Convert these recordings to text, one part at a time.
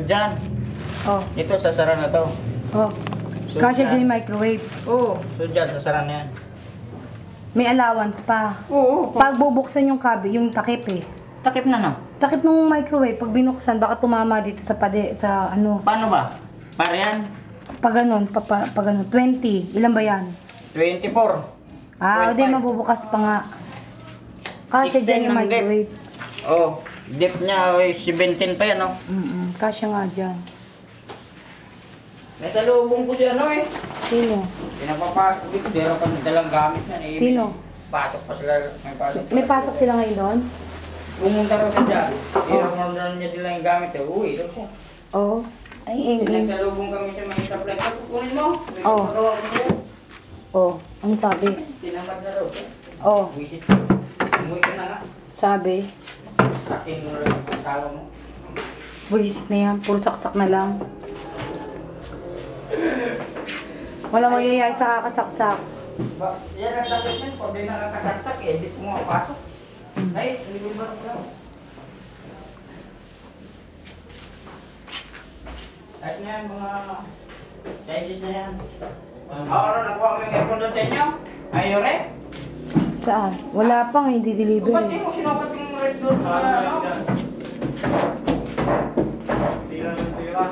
Diyan. Oh. Ito, sasara na to. Oh. So, Kasya dyan. dyan yung microwave. Oo. So dyan, sasara na yan. May allowance pa. Oo. Pag bubuksan yung yung takip eh. Takip na na. Takip ng microwave, pag binuksan, baka tumama dito sa sa ano. Paano ba? Para yan? Pag ganun, pag ganun. 20. Ilan ba yan? 24. Ah, o di 25. mabubukas pa nga. Kasya 16 dyan yung ng microwave. Oh, depth niya ay 17 pa yan, no? Kasya nga dyan. May salubong ko si ano eh. Sino? Pinapapasok dito, meron kami dalang gamit yan eh. Sino? Pasok pa sila, may pasok. May pasok sila ngayon doon? Pumunta raw siya dyan. Pinapanood niya sila yung gamit eh. Uwi, ito siya. Oo. Ay, Nagsalubong kami sa mga supply. Kukunin mo. May Oo. magawa ko siya. Oh, ano sabi? Tinamad na raw siya. Oh, Visit. Umuwi ka na nga. sabi. Akin mo lang ang tao mo. Buisit na yan, puro saksak na lang. Wala mangyayari sa kakasaksak. Yan ang sakit niyan. Pag may nakakasaksak eh, di mo mapasok. Ay, hindi ba na lang. Kahit na yan, mga sizes na yan. Ano, nakuha mo yung aircon doon sa inyo? Ayaw rin? Saan? Wala pang, hindi Ba't deliver di eh. mo sinapat yung red doon sa ano? Tira ng tira.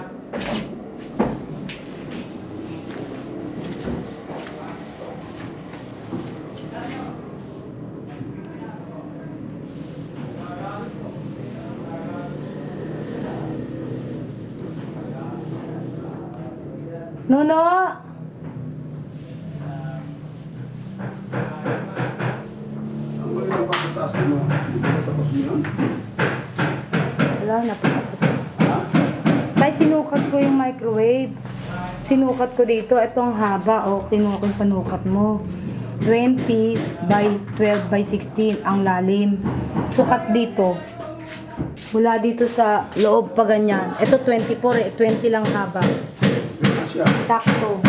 Nuno! Wala na po. Kahit sinukat ko yung microwave. Sinukat ko dito. Ito ang haba. O, panukat mo. 20 by 12 by 16 ang lalim. Sukat dito. Mula dito sa loob pa ganyan. Ito 24 eh. 20 lang haba. Sakto.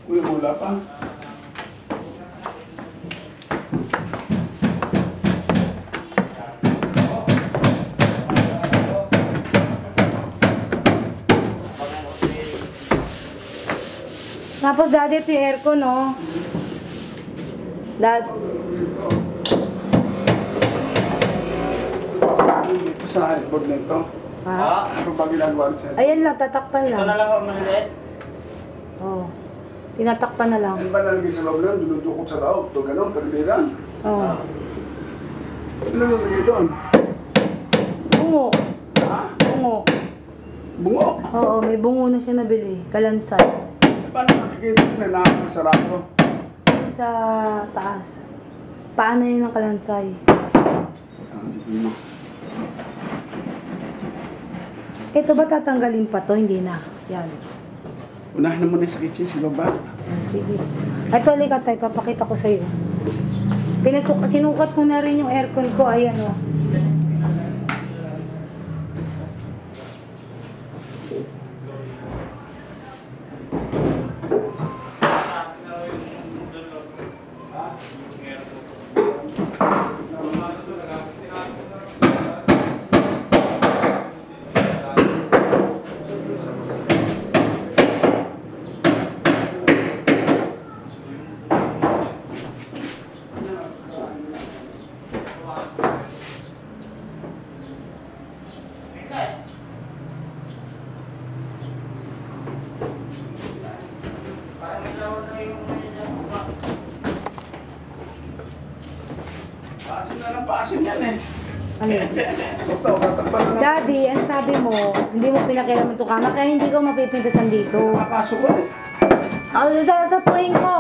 Kuya, wala pa. Tapos dati ito yung aircon, no? Dito sa headboard na ito. Ha? Ano ba ginagawa rin sa'yo? Ayan lang, tatakpan Ito na lang. lang ako maliliit. Oh. Tinatakpan na lang. Ano ba nalagay sa loob lang? Dudukot sa loob. Ito gano'n, kalibiran. Oh. Ano nalagay doon? Bungo. Ha? Bungo. Bungo. Oo, may bungo na siya nabili. Kalansay. Paano nakikita ko na nakakasarado? Sa taas. Paano yun ang kalansay? Ito ba tatanggalin pa to? Hindi na. Yan. Unahin na muna sa kitchen, sa baba. Sige. Ito, halika tayo. Papakita ko sa'yo. Sinukat ko na rin yung aircon ko. Ayan, o. Pasin na lang, pasin yan eh. Ano yun? Ito, katakpan na lang. Daddy, ang sabi mo, hindi mo pinakialaman ito kama, kaya hindi ko mapipintasan dito. Papasok ko eh. Ako, sa puwing ko.